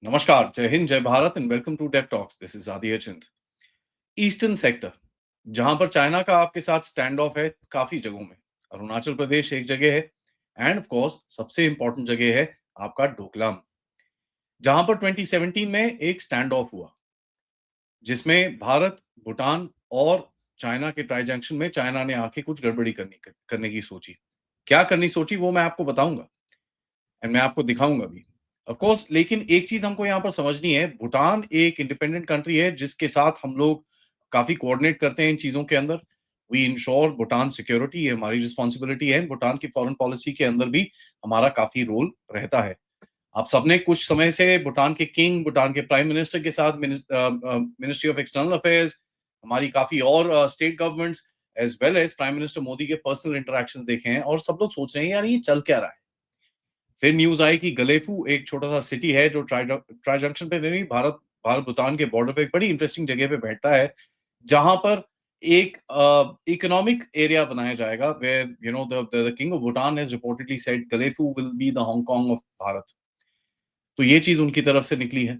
नमस्कार, जय हिंद, जय Bharat and welcome to Dave talks. This is Aditya Chint. Eastern sector, जहां पर चाइना का आपके साथ स्टैंड ऑफ है काफी जगहों में। अरुणाचल प्रदेश एक जगह है एंड ऑफ कोर्स सबसे इंपॉर्टेंट जगह है आपका डोकलाम, जहां पर 2017 में एक स्टैंड ऑफ हुआ जिसमें भारत, भूटान और चाइना के ट्राई जंक्शन में चाइना ने आके कुछ गड़बड़ी करने की सोची। क्या करनी सोची वो मैं आपको बताऊंगा एंड मैं आपको दिखाऊंगा भी ऑफ कोर्स। लेकिन एक चीज हमको यहाँ पर समझनी है, भूटान एक इंडिपेंडेंट कंट्री है जिसके साथ हम लोग काफी कोऑर्डिनेट करते हैं इन चीजों के अंदर। वी इंश्योर भूटान सिक्योरिटी, ये हमारी रिस्पॉन्सिबिलिटी है। भूटान की फॉरेन पॉलिसी के अंदर भी हमारा काफी रोल रहता है। आप सबने कुछ समय से भूटान के किंग, भूटान के प्राइम मिनिस्टर के साथ, मिनिस्ट्री ऑफ एक्सटर्नल अफेयर्स, हमारी काफी और state governments as well as prime minister Modi के पर्सनल इंटरेक्शंस देखे हैं और सब लोग सोच रहे हैं यार ये चल क्या रहा है। फिर न्यूज आई कि गलेफू एक छोटा सा सिटी है जो ट्राई जंक्शन पे नहीं, भारत भारत भूटान के बॉर्डर पे एक बड़ी इंटरेस्टिंग जगह पे बैठता है, जहां पर एक इकोनॉमिक एरिया बनाया जाएगा where the king of Bhutan has reportedly said Gelephu will be the Hong Kong of Bharat. तो ये चीज उनकी तरफ से निकली है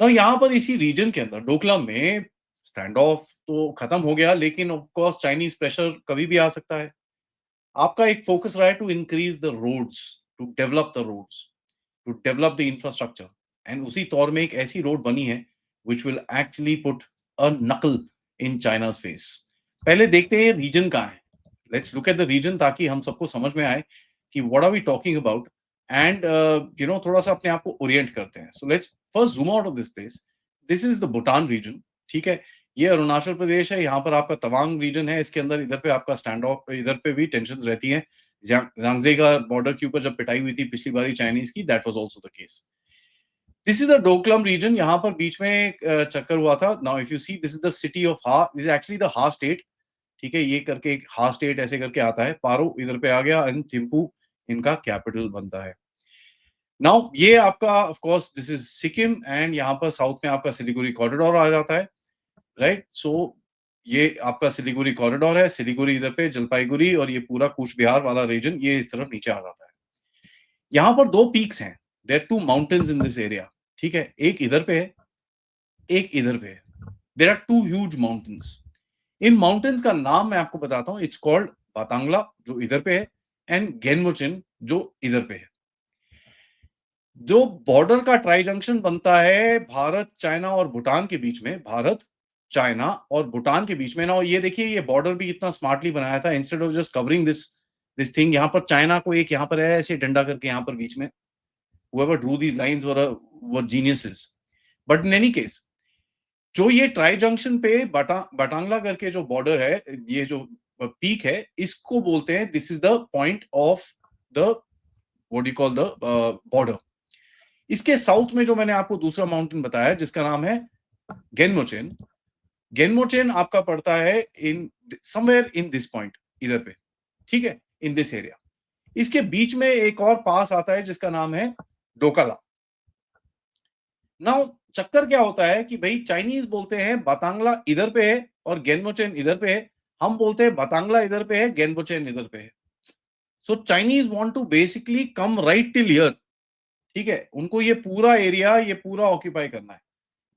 ना। यहाँ पर इसी रीजन के अंदर डोकलाम में स्टैंड ऑफ तो खत्म हो गया, लेकिन ऑफ कोर्स चाइनीज प्रेशर कभी भी आ सकता है। आपका एक फोकस रहा है to increase the roads, to develop the roads, to develop the infrastructure. And उसी तौर में एक ऐसी रोड बनी है which will actually put a knuckle in China's face. पहले देखते हैं रीजन कहाँ है। Let's look at the region ताकि हम सबको समझ में आए कि what are we talking about and थोड़ा सा अपने आप को ओरिएंट करते हैं। So let's first zoom out of this place. This is the Bhutan region, ठीक है। ये अरुणाचल प्रदेश है, यहाँ पर आपका तवांग रीजन है। इसके अंदर इधर पे आपका स्टैंड ऑफ, इधर पे भी टेंशन रहती है। जांगजे का बॉर्डर के ऊपर जब पिटाई हुई थी पिछली बारी चाइनीज की, that was also the case. This is the Doklam region, यहाँ पर बीच में एक चक्कर हुआ था। Now if you see, this is the city of Ha, this is actually the Ha state, ठीक है। ये करके एक हा स्टेट ऐसे करके आता है। पारो इधर पे आ गया एंड थिम्पू इनका कैपिटल बनता है। नाउ ये आपका of course this is Sikkim and यहाँ पर साउथ में आपका सिलीगुड़ी कॉरिडोर आ जाता है, राइट। सो ये आपका सिलीगुड़ी कॉरिडोर है। सिलीगुड़ी इधर पे, जलपाईगुड़ी और ये पूरा कूच बिहार वाला रीजन ये इस तरफ नीचे आ जाता है। यहाँ पर दो पीक्स हैं, there two mountains in this area, ठीक है। एक इधर पे है, एक इधर पे है। There are two huge mountains. इन माउंटेन्स का नाम मैं आपको बताता हूँ। इट्स कॉल्ड बातांगला जो इधर पे है एंड गेनमोचिन जो इधर पे है। जो बॉर्डर का ट्राई जंक्शन बनता है भारत, चाइना और भूटान के बीच में, भारत, चाइना और भूटान के बीच में ना, ये देखिए ये बॉर्डर भी कितना स्मार्टली बनाया था। Instead of just covering this this thing, यहाँ पर चाइना को एक यहाँ पर है ऐसे डंडा करके यहाँ पर बीच में, whoever drew these lines were geniuses. But in any case, जो ये ट्राई जंक्शन पे बाटांगला करके जो बॉर्डर है, ये जो पीक है, इसको बोलते हैं this is the point of the what you call the border. इसके साउथ में जो मैंने आपको दूसरा माउंटेन बताया जिसका नाम है गेनमोचेन, गेनमोचेन आपका पड़ता है in somewhere in this point इधर पे, ठीक है, इन दिस एरिया। इसके बीच में एक और पास आता है जिसका नाम है डोकाला। नाउ चक्कर क्या होता है कि भाई चाइनीज बोलते हैं बातांगला इधर पे है और गेनमोचेन इधर पे है। हम बोलते हैं बातांगला इधर पे है, गेनमोचेन इधर पे है। So Chinese want to basically come right till here, ठीक है। उनको ये पूरा एरिया, ये पूरा ऑक्यूपाई करना है।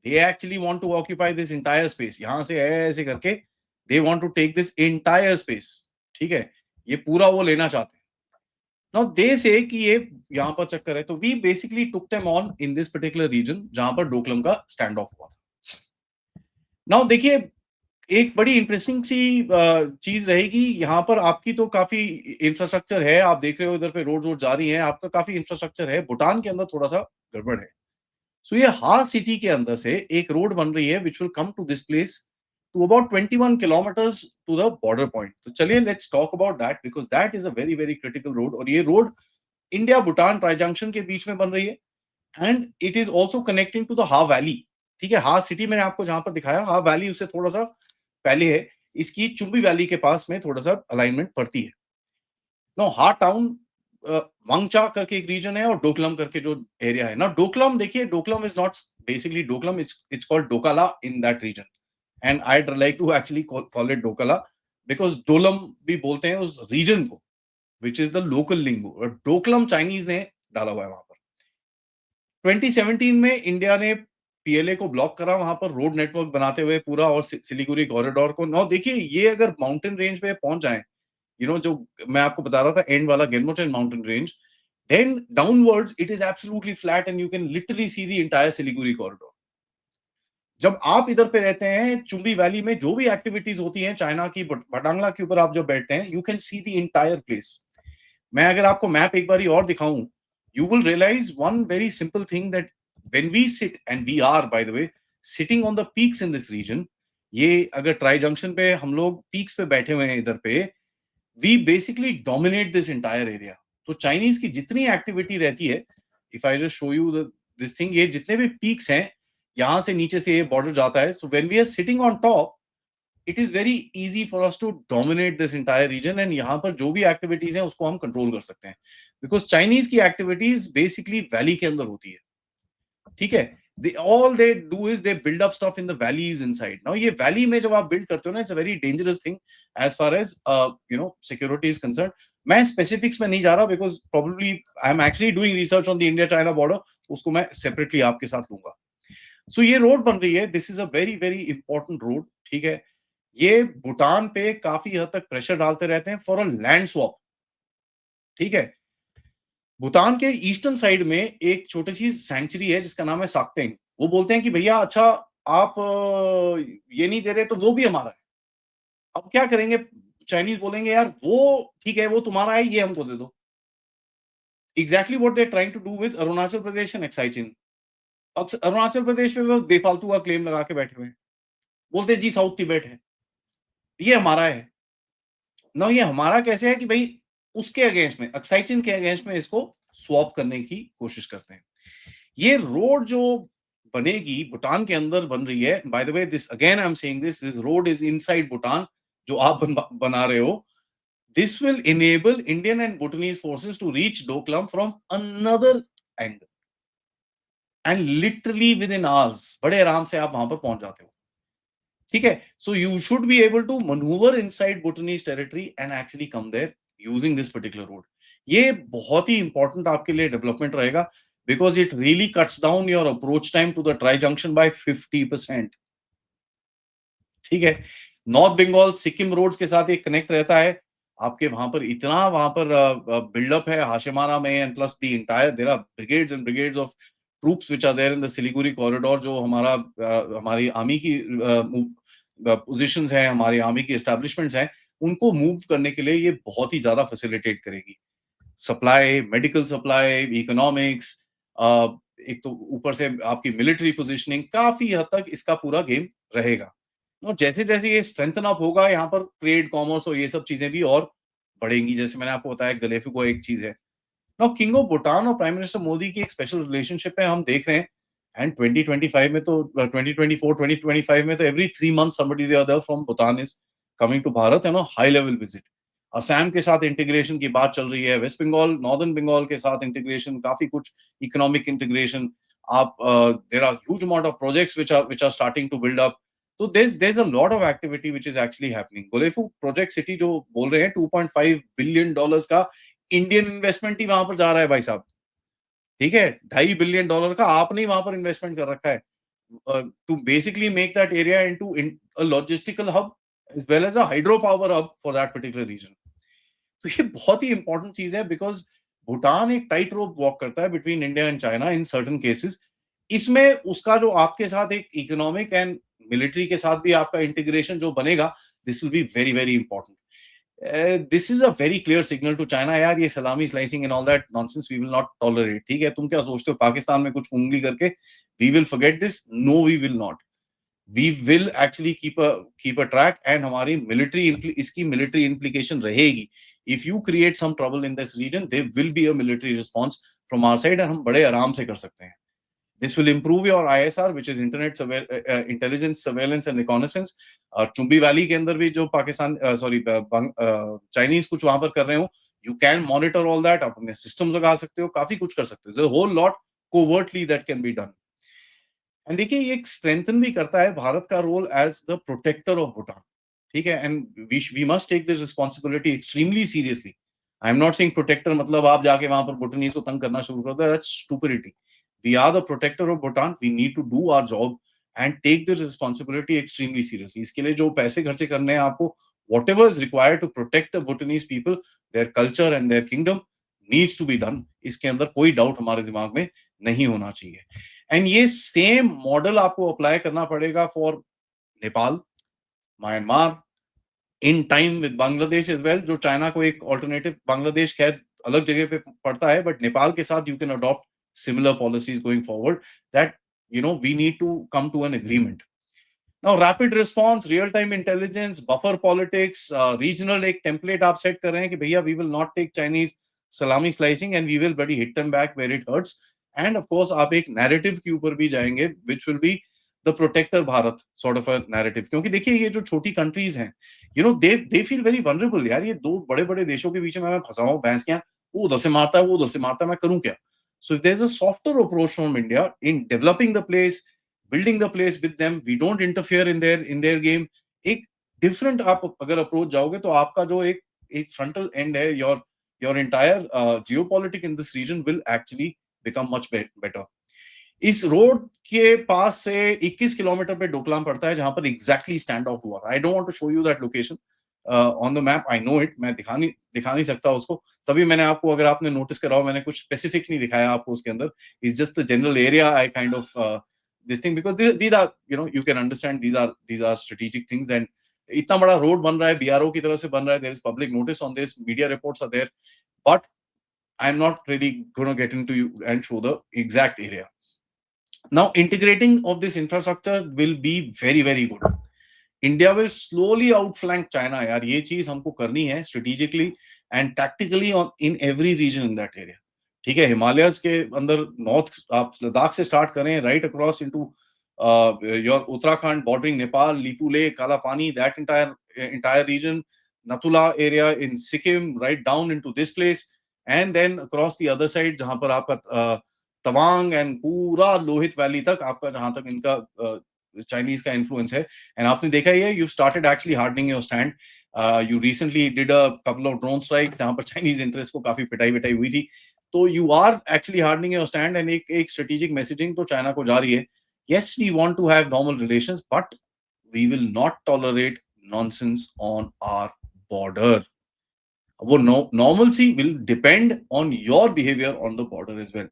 They actually want to occupy this entire space. यहां से ऐसे करके they want to take this entire space, ठीक है। ये पूरा वो लेना चाहते हैं। नाउ दे से कि ये यहां पर चक्कर है, तो we basically took them on in this particular region जहां पर डोकलम का स्टैंड ऑफ हुआ था। नाउ देखिए एक बड़ी इंटरेस्टिंग सी चीज रहेगी। यहाँ पर आपकी तो काफी इंफ्रास्ट्रक्चर है, आप देख रहे हो इधर पे रोड रोड जा रही है, आपका काफी इंफ्रास्ट्रक्चर है। भूटान के अंदर थोड़ा सा गड़बड़ है। सो ये हा सिटी के अंदर से एक रोड बन रही है which will come to this place to about 21 kilometres to the border point. तो चलिए let's talk about that because that is a very very critical road. और ये road India Bhutan tri junction के बीच में बन रही है and it is also connecting to the Ha valley, ठीक है। हा सिटी मैंने आपको जहां पर दिखाया, हा वैली उससे थोड़ा सा पहले है। इसकी चुंबी वैली के पास में थोड़ा सा अलाइनमेंट पड़ती है। नो हा टाउन, वांगचा करके एक रीजन है और डोकलम करके जो एरिया है ना, डोकलम देखिए, Doklam is not basically Doklam, it's called Dokala in that region and I like to actually call it Dokala because Dolam भी बोलते हैं उस रीजन को which is the local lingo, और डोकलम चाइनीज ने डाला हुआ है वहां पर। 2017 में इंडिया ने पीएलए को ब्लॉक करा, वहां पर रोड नेटवर्क बनाते हुए पूरा, और सिलीगुड़ी कॉरिडोर को। नाउ देखिए, ये अगर माउंटेन रेंज पे पहुंच जाए, जो मैं आपको बता रहा था, एंड वाला Gyemochen mountain range, then downwards it is absolutely flat and you can literally see the entire Siliguri corridor. जब आप इधर पे रहते हैं, चुंबी वैली में जो भी एक्टिविटीज होती हैं चाइना की, बटांगला के ऊपर आप जब बैठते हैं, you can see the entire place. मैं अगर आपको मैप एक बारी और दिखाऊं, you will realise one very simple thing, that when we sit, and we are by the way sitting on the peaks in this region, ये अगर tri junction पे हम लोग पीक्स पे बैठे हुए हैं इधर पे, we basically dominate this entire area. तो चाइनीज की जितनी एक्टिविटी रहती है, if I just show you this thing, ये जितने भी पीक्स हैं, यहां से नीचे से ये बॉर्डर जाता है, so when we are sitting on top, it is very easy for us to dominate this entire region, and यहाँ पर जो भी एक्टिविटीज हैं उसको हम कंट्रोल कर सकते हैं, बिकॉज चाइनीज की एक्टिविटीज बेसिकली वैली के अंदर होती है। ठीक है, all they do is they build up stuff in the valleys inside. Now ये वैली में जब आप बिल्ड करते हो ना, it's a very dangerous thing as far as security is concerned. मैं स्पेसिफिक्स में नहीं जा रहा, because probably I am actually doing research on the India China border, उसको मैं सेपरेटली आपके साथ लूंगा। सो ये रोड बन रही है, this is a very very important road. ठीक है, ये भूटान पे काफी हद तक प्रेशर डालते रहते हैं फॉर अ लैंड स्वैप। ठीक है, भूटान के ईस्टर्न साइड में एक छोटी सी सैंक्चुरी है जिसका नाम है साक्टेंग। वो बोलते हैं कि भैया अच्छा, आप ये नहीं दे रहे तो वो भी हमारा है। अब क्या करेंगे, चाइनीज बोलेंगे यार वो ठीक है, वो तुम्हारा है, ये हमको दे दो। Exactly what they are trying to do with Arunachal Pradesh and एक्साइ चीन। अरुणाचल प्रदेश में वो बेफालतू का क्लेम लगा के बैठे हुए हैं, बोलते हैं जी साउथ तिब्बत है, ये हमारा है ना। ये हमारा कैसे है कि भाई उसके अगेंस्ट में, एक्साइ चीन के अगेंस्ट में इसको स्वैप करने की कोशिश करते हैं। ये रोड जो बनेगी भूटान के अंदर बन रही है, by the way this again I am saying this road is inside Bhutan, जो आप बना रहे हो। This will enable Indian and Bhutanese forces to reach Doklam from another angle, and literally within hours बड़े आराम से आप वहां पर पहुंच जाते हो। ठीक है, so you should be able to manoeuvre inside Bhutanese territory and actually come there using this particular road. ये बहुत ही इंपॉर्टेंट आपके लिए डेवलपमेंट रहेगा, because it really cuts down your approach time to the tri junction by 50%। ठीक है, north Bengal Sikkim roads के साथ ये कनेक्ट रहता है। आपके वहां पर इतना वहां पर बिल्डअप है हाशिमारा में, and plus the entire there are brigades and brigades of troops which are there in the Siliguri corridor, जो हमारी आर्मी की पोजीशंस हैं, हमारी आर्मी की एस्टैब्लिशमेंट्स हैं, उनको मूव करने के लिए ये बहुत ही ज्यादा फैसिलिटेट करेगी। सप्लाई, मेडिकल सप्लाई, इकोनॉमिक्स, एक तो ऊपर से आपकी मिलिट्री पोजीशनिंग, काफी हद तक इसका पूरा गेम रहेगा। और जैसे जैसे ये स्ट्रेंथन अप होगा, यहाँ पर ट्रेड, कॉमर्स और ये सब चीजें भी और बढ़ेंगी। जैसे मैंने आपको बताया, गलेफिको एक चीज है। नाउ किंग ऑफ भूटान और प्राइम मिनिस्टर मोदी की एक स्पेशल रिलेशनशिप है, हम देख रहे हैं। एंड 2025 में तो 2024 2025 में तो every 3 month somebody the other from Bhutan is coming to Bharat है ना, हाई लेवल विजिट। असम के साथ इंटीग्रेशन की बात चल रही है, वेस्ट बंगाल, नॉर्दर्न बंगाल के साथ इंटीग्रेशन, काफी कुछ इकोनॉमिक इंटीग्रेशन। आप there are huge amount of projects which are starting to build up। तो there's a lot of activity which is actually happening। Gelephu project city जो बोल रहे हैं, $2.5 billion का इंडियन इन्वेस्टमेंट ही वहां पर जा रहा है भाई साहब। ठीक है, $2.5 billion का आपने वहां पर इन्वेस्टमेंट कर रखा है, to basically make that area into a logistical hub as well as a hydro power hub for that particular region. तो ये बहुत ही इंपॉर्टेंट चीज है, बिकॉज भूटान एक टाइट रोप वॉक करता है between India and China in certain cases. इसमें उसका जो आपके साथ एक इकोनॉमिक एंड मिलिट्री के साथ भी आपका इंटीग्रेशन जो बनेगा, this will be very very important. This is a very clear signal to China, यार ये salami slicing and all that nonsense we will not tolerate. ठीक है, तुम क्या सोचते हो पाकिस्तान में कुछ उंगली करके we will forget this? No, we will not. We will actually keep a track, and हमारी मिलिट्री इसकी मिलिट्री इम्प्लीकेशन रहेगी। If you create some trouble in this region, there will be a military response from our side, and हम बड़े आराम से कर सकते हैं। This will improve your ISR, which is intelligence, surveillance and reconnaissance। Chumbi valley के अंदर भी जो पाकिस्तान, सॉरी, चाइनीज कुछ वहां पर कर रहे हो, you can monitor all that. आप अपने सिस्टम लगा सकते हो, काफी कुछ कर सकते हो, whole lot covertly that can be done. And देखिए, ये स्ट्रेंथन भी करता है भारत का role as the protector of Bhutan. ठीक है, and we must take this responsibility extremely seriously. I am not saying protector मतलब आप जाके वहां पर भूटानीज को तंग करना शुरू कर दो, that's stupidity. We are the protector of Bhutan. We need to do our job and take the responsibility extremely seriously. इसके लिए जो पैसे खर्चे करने हैं आपको, whatever is required to protect the Bhutanese people, their culture and their kingdom needs to be done. इसके अंदर कोई डाउट हमारे दिमाग में नहीं होना चाहिए. एंड ये सेम मॉडल आपको अप्लाई करना पड़ेगा for Nepal, Myanmar, in time with Bangladesh as well. जो चाइना को एक ऑल्टरनेटिव, बांग्लादेश खैर अलग जगह पे पड़ता है, बट नेपाल के साथ you can adopt similar policies going forward, that we need to come to an agreement. Now rapid response, real time intelligence, buffer politics, regional एक template आप set कर रहे हैं कि भैया we will not take Chinese salami slicing and we will bloody hit them back where it hurts. And of course आप एक narrative के ऊपर भी जाएंगे which will be the protector Bharat sort of a narrative. क्योंकि देखिए ये जो छोटी countries हैं, they feel very vulnerable. यार ये दो बड़े बड़े देशों के बीच में मैं फंसा हूँ, भैंस क्या, वो उधर से मारता है, वो उधर से मारता है, मैं करूँ क्या? So if there's a softer approach from India in developing the place, building the place with them, we don't interfere in their game. एक different आप अगर approach जाओगे तो आपका जो एक frontal end है, your entire geopolitics in this region will actually become much better. इस रोड के पास से 21 किलोमीटर पे डोकलाम पड़ता है, जहां पर एग्जैक्टली स्टैंड ऑफ हुआ. I don't want to show you that location on the map. I know it, मैं दिखा नहीं सकता उसको. तभी मैंने आपको, अगर आपने नोटिस करा हो, मैंने कुछ स्पेसिफिक नहीं दिखाया आपको उसके अंदर. It's just the general area. I kind of this thing because these are, you can understand, these are strategic things. And इतना बड़ा रोड बन रहा है, बीआरओ की तरफ से बन रहा है. There is public notice on this, media reports are there, but I am not really gonna get into you and show the exact area. Now integrating of this infrastructure will be very very good. India will slowly outflank China. यार ये चीज हमको करनी है strategically and tactically on in every region in that area. ठीक है, Himalayas के अंदर नॉर्थ आप लद्दाख से स्टार्ट करें, right across into your Uttarakhand bordering Nepal, Lipu Lake, Kala Pani, that entire region, Natula area in Sikkim, right down into this place, and then across the other side जहां पर आपका Tawang and पूरा Lohit valley तक आपका, जहां तक इनका Chinese का इन्फ्लुएंस है. एंड आपने देखा ही है, you started actually hardening your stand. You recently did a couple of drone strike जहां पर चाइनीज इंटरेस्ट को काफी पिटाई विटाई हुई थी. तो you are actually hardening your stand. And एक स्ट्रेटेजिक मैसेजिंग तो चाइना को जा रही है. Yes, we want to have normal relations, but we will not tolerate nonsense on our border. वो normalcy will depend on your behaviour on the border as well.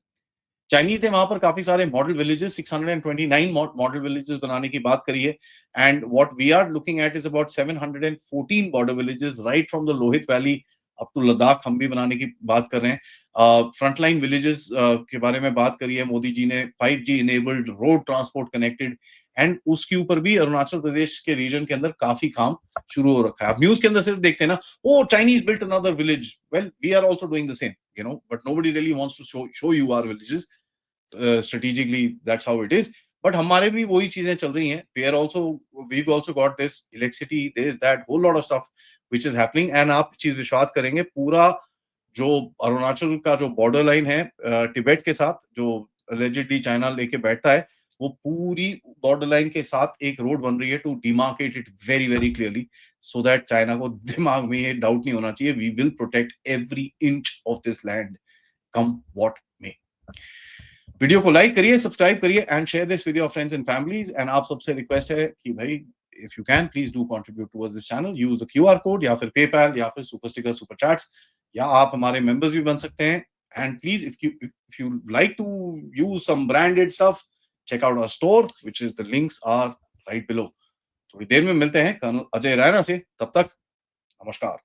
Chinese ने वहां पर काफी सारे मॉडल विलेजेस, 629 मॉडल विलेजेस बनाने की बात करी है. And what we are looking at is about 714 border villages right from the Lohit valley up to Ladakh. हम भी बनाने की बात कर रहे हैं. फ्रंटलाइन विलेजेस के बारे में बात करी है मोदी जी ने. 5G enabled, road transport connected, and उसके ऊपर भी अरुणाचल प्रदेश के रीजन के अंदर काफी काम शुरू हो रखा है. आप न्यूज के अंदर सिर्फ देखते हैं ना, oh Chinese built another village. Well, we are also doing the same, but nobody really wants to show you our villages. Strategically that's how it is, but हमारे भी वही चीजें चल रही हैं. We've also got this electricity, there's that whole lot of stuff which is happening. and आप चीज विश्वास करेंगे, पूरा जो अरुणाचल का जो बॉर्डर लाइन है तिब्बत के साथ, जो allegedly चाइना लेके बैठता है, वो पूरी बॉर्डर लाइन के साथ एक रोड बन रही है to demarcate it very very clearly, so that China को दिमाग में ये डाउट नहीं होना चाहिए. We will protect every inch of this land, come what may. Video को लाइक करिए, सब्सक्राइब करिए and share this with your friends and families. And आप सबसे रिक्वेस्ट है कि भाई, if you can, please do contribute towards this channel. Use the QR code या फिर पेपैल या फिर सुपर स्टिकर, सुपर चैट्स, या आप हमारे मेंबर्स भी बन सकते हैं. And please, if you like to use some branded stuff, check out our store which is the links are right below. थोड़ी देर में मिलते हैं कर्नल अजय रैना से. तब तक नमस्कार.